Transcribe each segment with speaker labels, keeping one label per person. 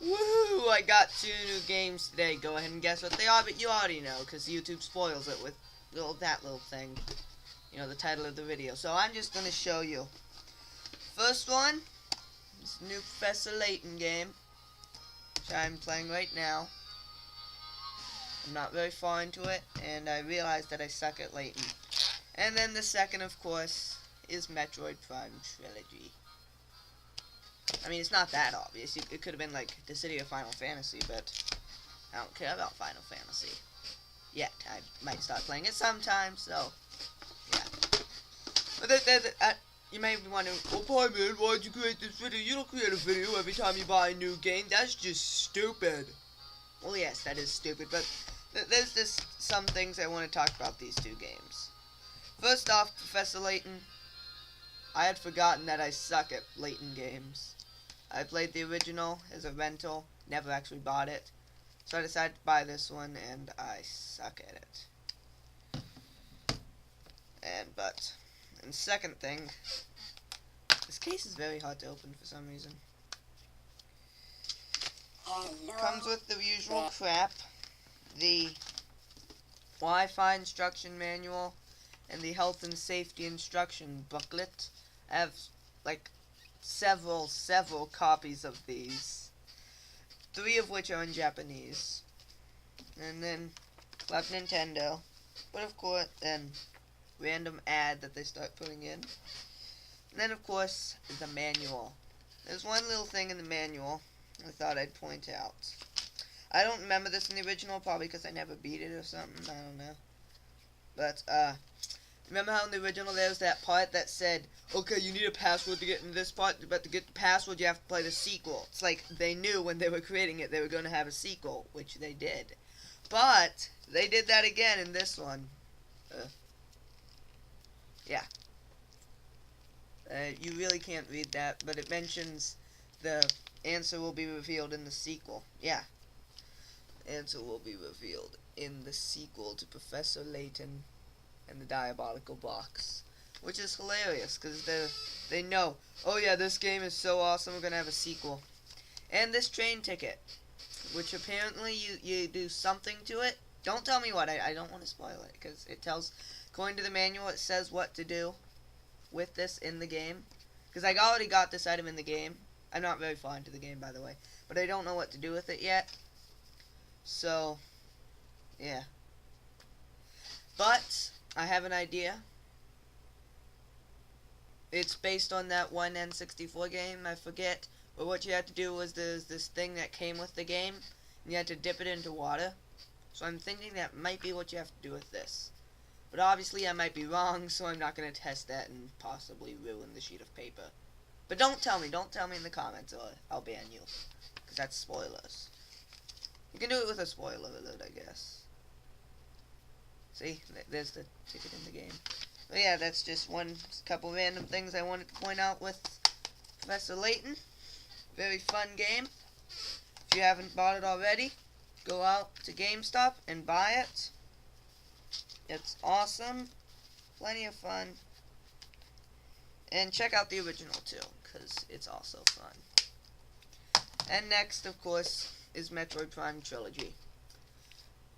Speaker 1: Woohoo! I got 2 new games today. Go ahead and guess what they are, but you already know, because YouTube spoils it with that little thing. You know, the title of the video. So I'm just going to show you. First one, this new Professor Layton game, which I'm playing right now. I'm not very far into it, and I realized that I suck at Layton. And then the second, of course, is Metroid Prime Trilogy. I mean, it's not that obvious. It could have been like the City of Final Fantasy, but I don't care about Final Fantasy yet. I might start playing it sometime, so yeah. But you may be wondering, well, Pyman, why'd you create this video? You don't create a video every time you buy a new game. That's just stupid. Well, yes, that is stupid, but there's just some things I want to talk about these 2 games. First off, Professor Layton. I had forgotten that I suck at Layton games. I played the original as a rental, never actually bought it. So I decided to buy this one, and I suck at it. And second thing, this case is very hard to open for some reason. Comes with the usual crap, the Wi-Fi instruction manual, and the health and safety instruction booklet. I have like several copies of these, 3 of which are in Japanese. And then Club Nintendo, but of course then random ad that they start putting in. And then of course the manual. There's one little thing in the manual I thought I'd point out. I don't remember this in the original, probably because I never beat it or something, I don't know. But remember how in the original there was that part that said, okay, you need a password to get into this part, but to get the password you have to play the sequel. It's like they knew when they were creating it they were going to have a sequel, which they did. But they did that again in this one. Yeah. You really can't read that, but it mentions the answer will be revealed in the sequel. Yeah. Answer will be revealed in the sequel to Professor Layton and the Diabolical box, which is hilarious because they know, oh yeah, this game is so awesome, we're gonna have a sequel. And this train ticket, which apparently you do something to it. Don't tell me what. I don't want to spoil it because it tells, according to the manual, it says what to do with this in the game. Because I already got this item in the game. I'm not very far into the game, by the way, but I don't know what to do with it yet. So yeah. But I have an idea. It's based on that one N64 game, I forget. But what you had to do was there's this thing that came with the game, and you had to dip it into water. So I'm thinking that might be what you have to do with this. But obviously I might be wrong, so I'm not going to test that and possibly ruin the sheet of paper. But don't tell me in the comments or I'll ban you. Because that's spoilers. You can do it with a spoiler alert, I guess. See, there's the ticket in the game. But yeah, that's just couple random things I wanted to point out with Professor Layton. Very fun game. If you haven't bought it already, go out to GameStop and buy it. It's awesome. Plenty of fun. And check out the original too, because it's also fun. And next, of course, is Metroid Prime Trilogy,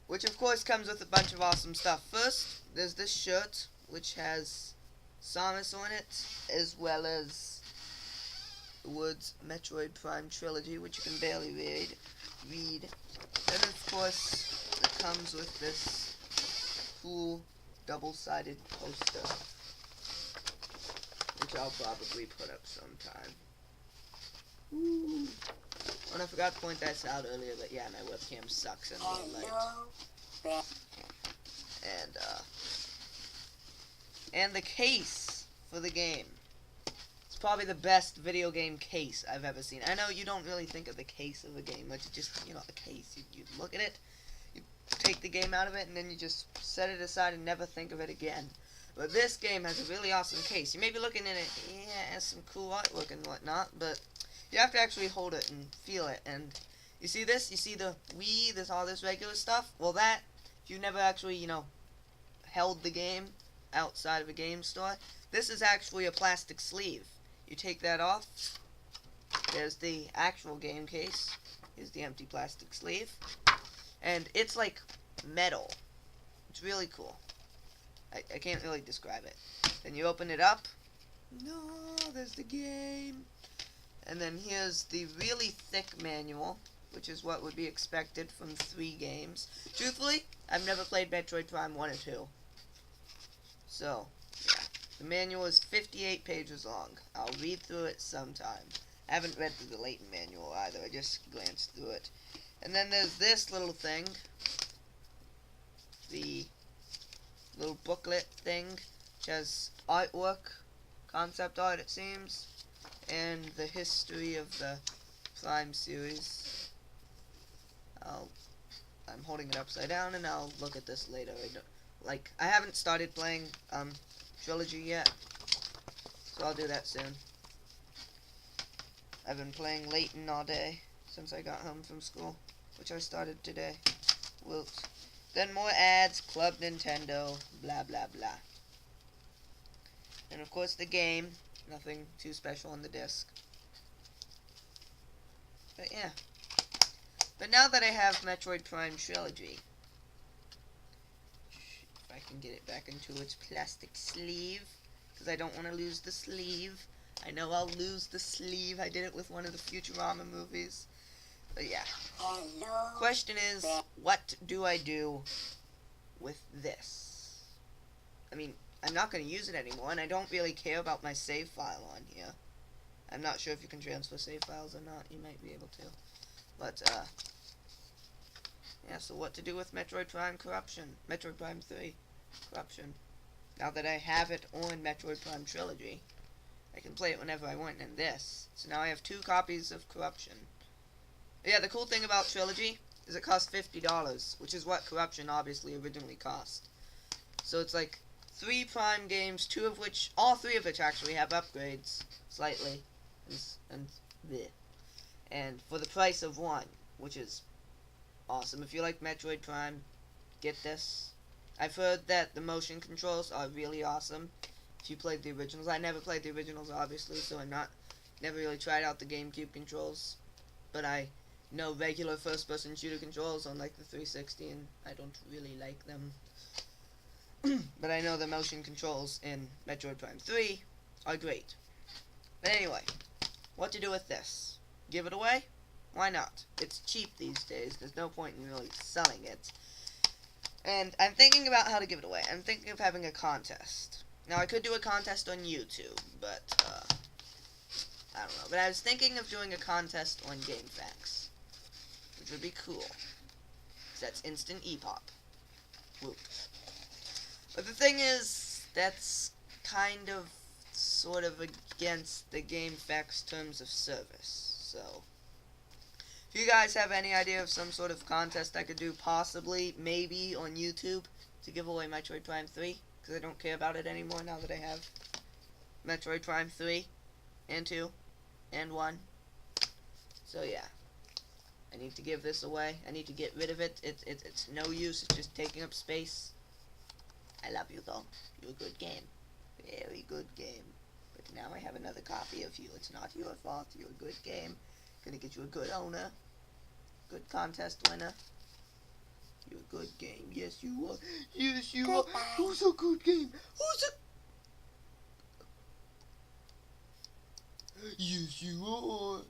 Speaker 1: which of course comes with a bunch of awesome stuff. First, there's this shirt, which has Samus on it, as well as the words Metroid Prime Trilogy, which you can barely read. Then, of course, it comes with this cool double-sided poster, which I'll probably put up sometime. Ooh. Oh, and I forgot to point that out earlier, but yeah, my webcam sucks in low light. And the case for the game. It's probably the best video game case I've ever seen. I know you don't really think of the case of a game, but just, a case. You look at it, you take the game out of it, and then you just set it aside and never think of it again. But this game has a really awesome case. You may be looking at it, yeah, it has some cool artwork and whatnot, but you have to actually hold it and feel it. And you see this? You see the Wii, there's all this regular stuff? Well, that, if you've never actually, held the game outside of a game store, this is actually a plastic sleeve. You take that off, there's the actual game case, Here's the empty plastic sleeve. And it's like metal. It's really cool. I can't really describe it. Then you open it up. No, there's the game. And then here's the really thick manual, which is what would be expected from 3 games. Truthfully, I've never played Metroid Prime 1 or 2. So, yeah. The manual is 58 pages long. I'll read through it sometime. I haven't read through the Layton Manual either. I just glanced through it. And then there's this little thing. The little booklet thing, which has artwork, concept art it seems, and the history of the Prime series. I'm holding it upside down, and I'll look at this later. I haven't started playing Trilogy yet, so I'll do that soon. I've been playing Layton all day since I got home from school, which I started today. Whoops. Then more ads, Club Nintendo, blah blah blah. And of course the game, nothing too special on the disc. But yeah. But now that I have Metroid Prime Trilogy, if I can get it back into its plastic sleeve, because I don't want to lose the sleeve. I know I'll lose the sleeve. I did it with one of the Futurama movies. But yeah.
Speaker 2: Hello.
Speaker 1: Question is, what do I do with this? I mean, I'm not going to use it anymore, and I don't really care about my save file on here. I'm not sure if you can transfer save files or not. You might be able to. But, yeah, so what to do with Metroid Prime Corruption? Metroid Prime 3 Corruption. Now that I have it on Metroid Prime Trilogy, I can play it whenever I want in this. So now I have 2 copies of Corruption. Yeah, the cool thing about Trilogy is it costs $50, which is what Corruption obviously originally cost. So it's like 3 Prime games, all 3 of which actually have upgrades, slightly, and for the price of 1, which is awesome. If you like Metroid Prime, get this. I've heard that the motion controls are really awesome. If you played the originals, I never played the originals obviously, so never really tried out the GameCube controls, but I know regular first-person shooter controls on like the 360, and I don't really like them. But I know the motion controls in Metroid Prime 3 are great. But anyway, what to do with this? Give it away? Why not? It's cheap these days. There's no point in really selling it. And I'm thinking about how to give it away. I'm thinking of having a contest. Now, I could do a contest on YouTube, but, I don't know. But I was thinking of doing a contest on GameFAQs, which would be cool. 'Cause that's instant EPOP. Whoop. But the thing is, that's kind of, sort of against the GameFAQs terms of service, so if you guys have any idea of some sort of contest I could do, possibly, maybe, on YouTube, to give away Metroid Prime 3, because I don't care about it anymore now that I have Metroid Prime 3, and 2, and 1, so yeah, I need to give this away. I need to get rid of it. It's no use. It's just taking up space. I love you, though. You're a good game. Very good game. But now I have another copy of you. It's not your fault. You're a good game. Gonna get you a good owner. Good contest winner. You're a good game. Yes, you are. Yes, you are. Who's a good game? Who's a... Yes, you are.